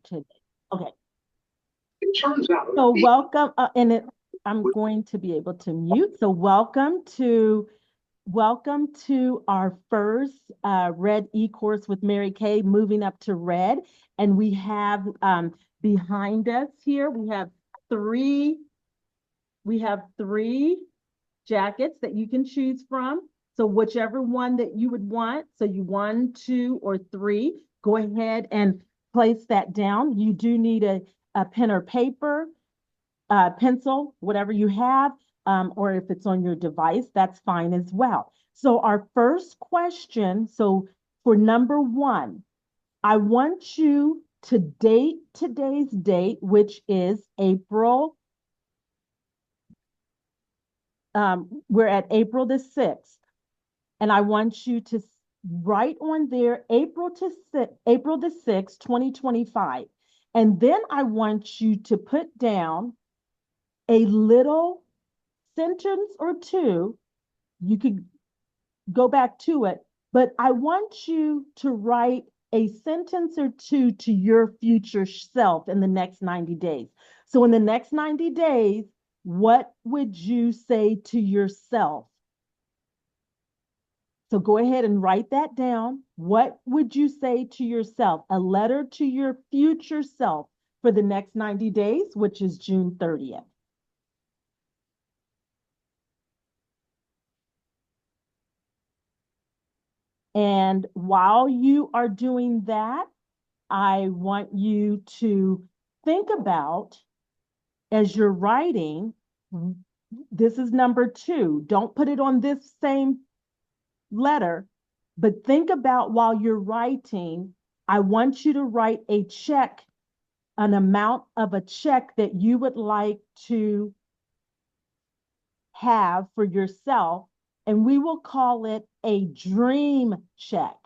today. Okay. It turns out. So welcome, I'm going to be able to mute. So welcome to our first Red E-course with Mary Kay, moving up to Red. And we have behind us here, three, we have three jackets that you can choose from. So whichever one that you would want, so you one, two, or three, go ahead and place that down. You do need a pen or paper, pencil, whatever you have, or if it's on your device, that's fine as well. So our first question, so for number one, I want you to date today's date, which is April. We're at April the 6th, and I want you to write on there April the 6th, 2025. And then I want you to put down a little sentence or two. You could go back to it, but I want you to write a sentence or two to your future self in the next 90 days. So in the next 90 days, what would you say to yourself? So go ahead and write that down. What would you say to yourself? A letter to your future self for the next 90 days, which is June 30th. And while you are doing that, I want you to think about, as you're writing, this is number two. Don't put it on this same letter, but think about while you're writing, I want you to write a check, an amount of a check that you would like to have for yourself, and we will call it a dream check.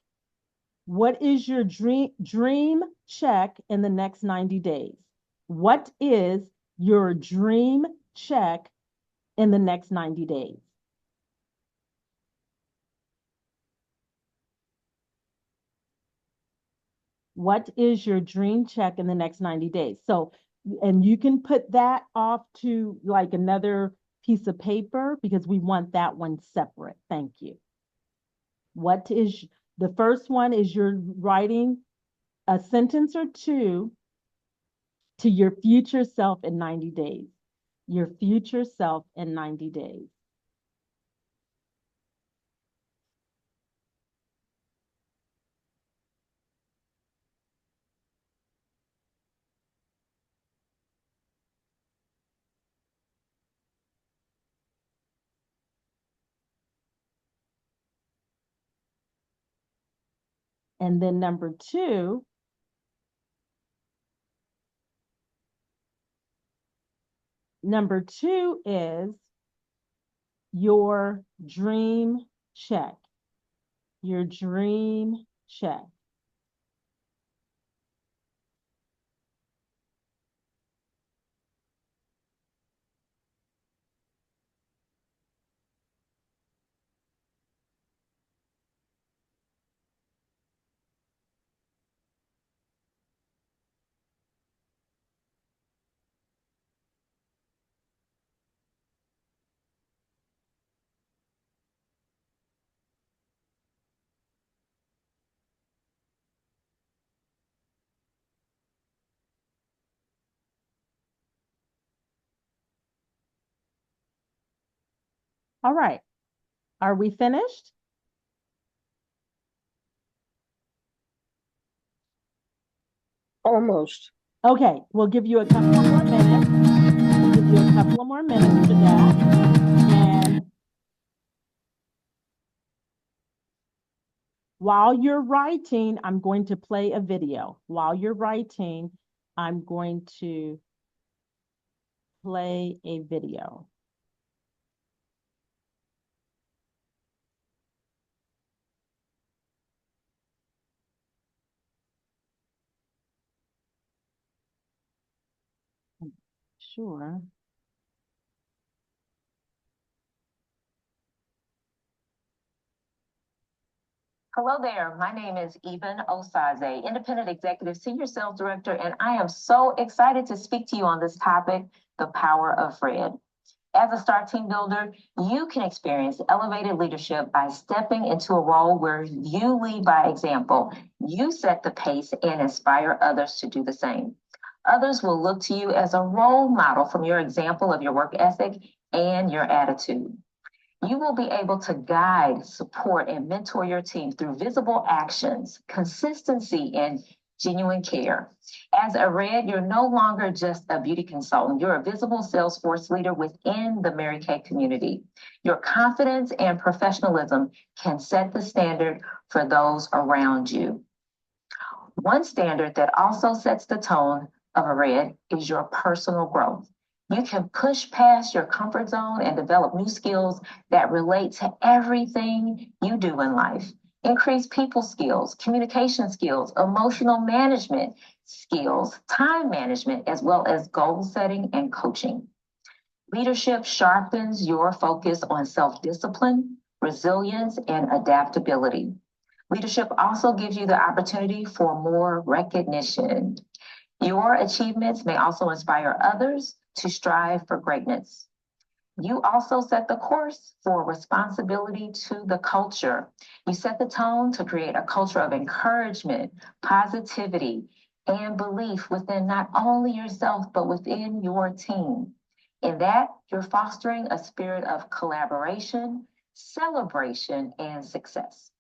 What is your dream check in the next 90 days? What is your dream check in the next 90 days? What is your dream check in the next 90 days? So, and you can put that off to like another piece of paper because we want that one separate. Thank you. What is the first one is you're writing a sentence or two to your future self in 90 days. Your future self in 90 days. And then number two is your dream check. Your dream check. All right. Are we finished? Almost. Okay, we'll give you a couple of more minutes. We'll give you a couple of more minutes for that. And while you're writing, I'm going to play a video. While you're writing, I'm going to play a video. Sure. Hello there. My name is Eben Osaze, Independent Executive Senior Sales Director, and I am so excited to speak to you on this topic, the power of Red. As a Star Team Builder, you can experience elevated leadership by stepping into a role where you lead by example. You set the pace and inspire others to do the same. Others will look to you as a role model from your example of your work ethic and your attitude. You will be able to guide, support, and mentor your team through visible actions, consistency, and genuine care. As a Red, you're no longer just a beauty consultant. You're a visible Salesforce leader within the Mary Kay community. Your confidence and professionalism can set the standard for those around you. One standard that also sets the tone of a Red is your personal growth. You can push past your comfort zone and develop new skills that relate to everything you do in life. Increase people skills, communication skills, emotional management skills, time management, as well as goal setting and coaching. Leadership sharpens your focus on self discipline, resilience, and adaptability. Leadership also gives you the opportunity for more recognition. Your achievements may also inspire others to strive for greatness. You also set the course for responsibility to the culture. You set the tone to create a culture of encouragement, positivity, and belief within not only yourself, but within your team. In that, you're fostering a spirit of collaboration, celebration, and success.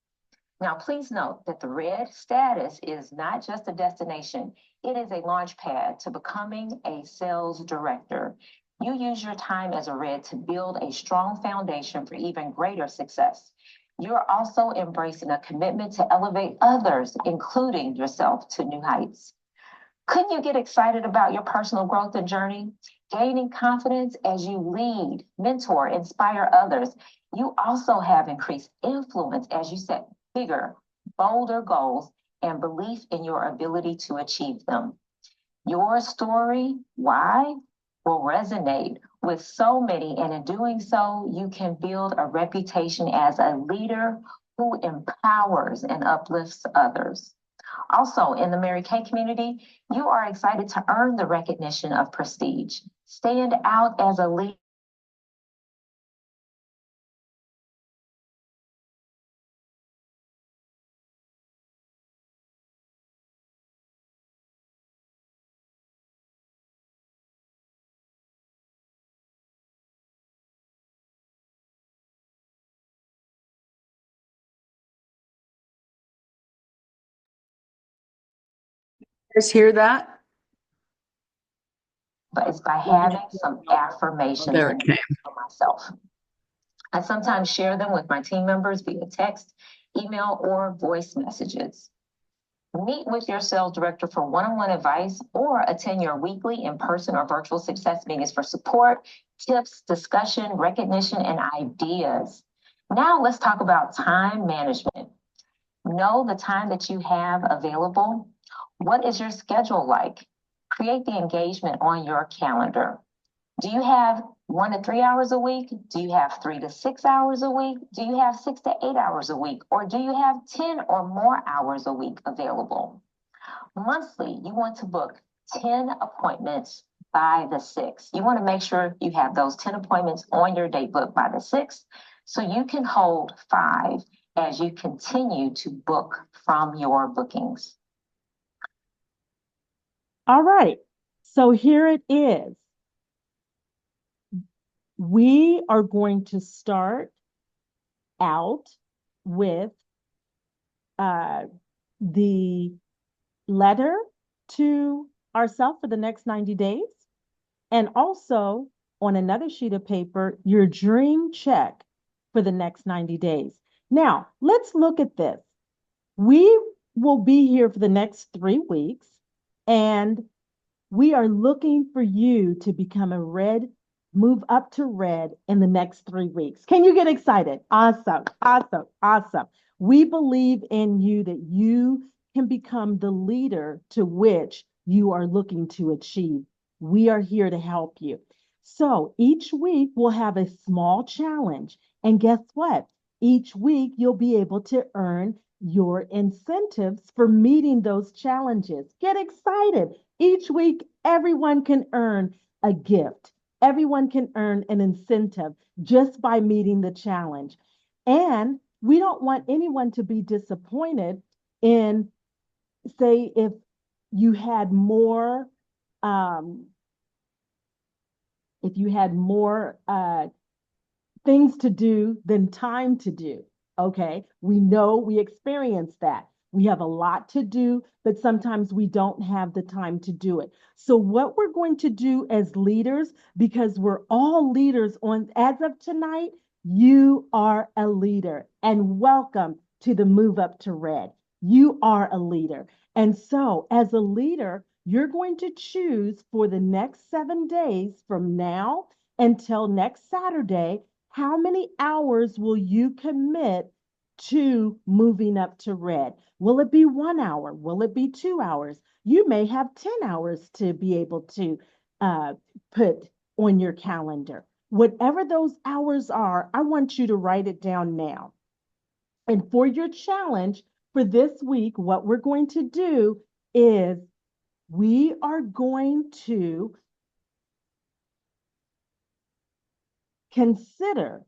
Now, please note that the Red status is not just a destination, it is a launch pad to becoming a sales director. You use your time as a Red to build a strong foundation for even greater success. You're also embracing a commitment to elevate others, including yourself, to new heights. Couldn't you get excited about your personal growth and journey? Gaining confidence as you lead, mentor, inspire others. You also have increased influence as you set bigger, bolder goals and belief in your ability to achieve them. Your story, why, will resonate with so many, and in doing so, you can build a reputation as a leader who empowers and uplifts others. Also, in the Mary Kay community, you are excited to earn the recognition of prestige. Stand out as a leader. Guys hear that? But it's by having some affirmations There it came. for myself. I sometimes share them with my team members via text, email, or voice messages. Meet with your sales director for one-on-one advice or attend your weekly in-person or virtual success meetings for support, tips, discussion, recognition, and ideas. Now let's talk about time management. Know the time that you have available. What is your schedule like? Create the engagement on your calendar. Do you have 1 to 3 hours a week? Do you have 3 to 6 hours a week? Do you have 6 to 8 hours a week? Or do you have 10 or more hours a week available? Monthly, you want to book 10 appointments by the 6th. You want to make sure you have those 10 appointments on your date book by the 6th so you can hold 5 as you continue to book from your bookings. All right, so here it is. We are going to start out with the letter to ourselves for the next 90 days. And also on another sheet of paper, your dream check for the next 90 days. Now, let's look at this. We will be here for the next 3 weeks, and we are looking for you to become a Red, move up to Red in the next 3 weeks. Can you get excited? Awesome, awesome, awesome. We believe in you that you can become the leader to which you are looking to achieve. We are here to help you. So each week we'll have a small challenge. And guess what? Each week you'll be able to earn your incentives for meeting those challenges. Get excited. Each week, everyone can earn a gift. Everyone can earn an incentive just by meeting the challenge. And we don't want anyone to be disappointed in, say, if you had more, um, if you had more things to do than time to do. Okay. We know we experience that. We have a lot to do, but sometimes we don't have the time to do it. So, what we're going to do as leaders, because we're all leaders on as of tonight, you are a leader. And welcome to the Move Up to Red. You are a leader. And so, as a leader, you're going to choose for the next 7 days from now until next Saturday, how many hours will you commit to moving up to red? Will it be 1 hour? Will it be 2 hours? You may have 10 hours to be able to put on your calendar. Whatever those hours are, I want you to write it down now. And for your challenge for this week, what we're going to do is we are going to consider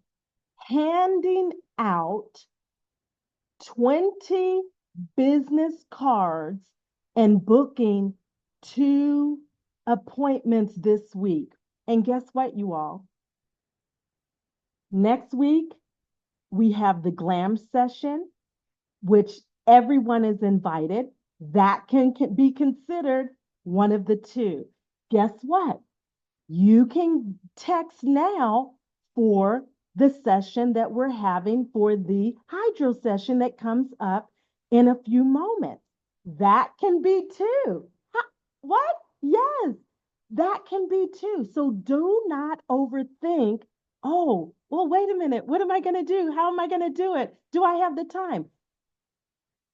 handing out 20 business cards and booking 2 appointments this week. And guess what, you all? Next week, we have the glam session, which everyone is invited. That can be considered one of the 2. Guess what? You can text now for the session that we're having for the hydro session that comes up in a few moments. That can be 2. What? Yes, that can be 2. So do not overthink. Oh, well, wait a minute. What am I going to do? How am I going to do it? Do I have the time?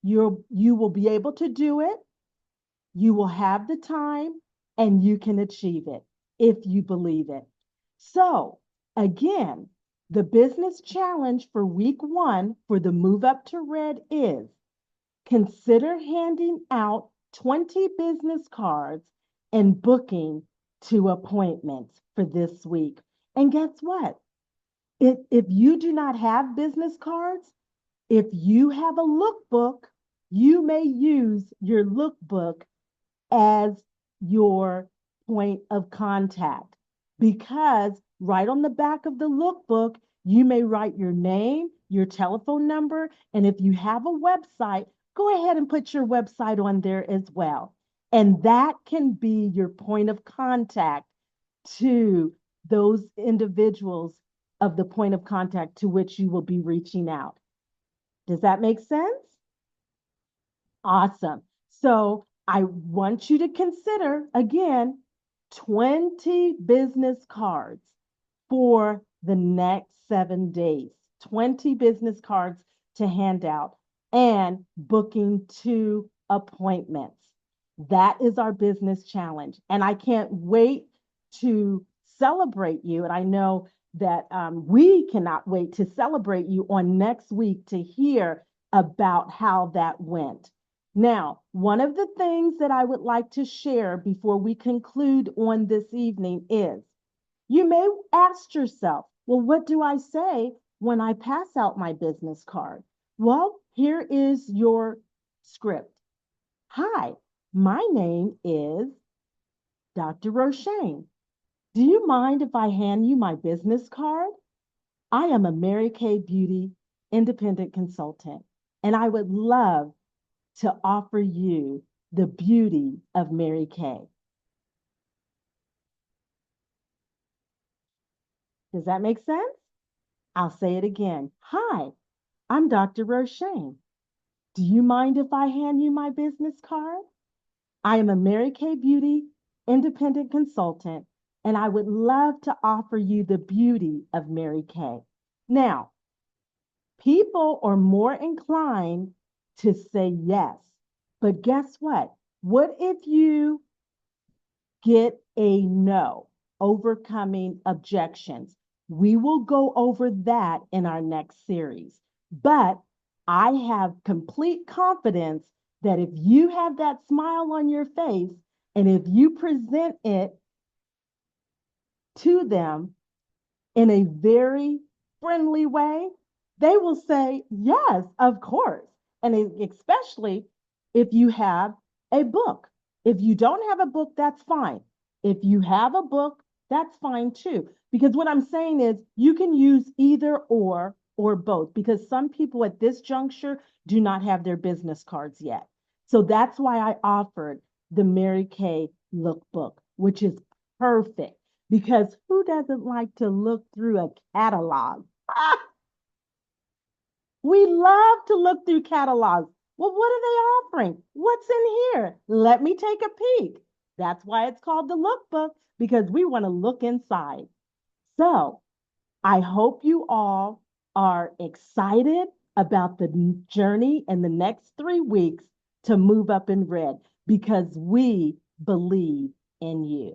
You will be able to do it. You will have the time and you can achieve it if you believe it. So, again, the business challenge for week 1 for the Move Up to Red is consider handing out 20 business cards and booking 2 appointments for this week. And guess what? If you do not have business cards, if you have a lookbook, you may use your lookbook as your point of contact, because right on the back of the lookbook, you may write your name, your telephone number, and if you have a website, go ahead and put your website on there as well. And that can be your point of contact to those individuals of the point of contact to which you will be reaching out. Does that make sense? Awesome. So I want you to consider again 20 business cards for the next 7 days, 20 business cards to hand out and booking 2 appointments. That is our business challenge. And I can't wait to celebrate you. And I know that we cannot wait to celebrate you on next week to hear about how that went. Now, one of the things that I would like to share before we conclude on this evening is you may ask yourself, well, what do I say when I pass out my business card? Well, here is your script. Hi, my name is Dr. Roshane. Do you mind if I hand you my business card? I am a Mary Kay Beauty independent consultant, and I would love to offer you the beauty of Mary Kay. Does that make sense? I'll say it again. Hi, I'm Dr. Roshane. Do you mind if I hand you my business card? I am a Mary Kay Beauty independent consultant, and I would love to offer you the beauty of Mary Kay. Now, people are more inclined to say yes, but guess what? What if you get a no, overcoming objections? We will go over that in our next series. But I have complete confidence that if you have that smile on your face and if you present it to them in a very friendly way, they will say, yes, of course. And especially if you have a book. If you don't have a book, that's fine. If you have a book, that's fine too. Because what I'm saying is you can use either or both, because some people at this juncture do not have their business cards yet. So that's why I offered the Mary Kay lookbook, which is perfect because who doesn't like to look through a catalog? Ah, we love to look through catalogs. Well, what are they offering? What's in here? Let me take a peek. That's why it's called the lookbook, because we want to look inside. So I hope you all are excited about the journey in the next 3 weeks to move up in red because we believe in you.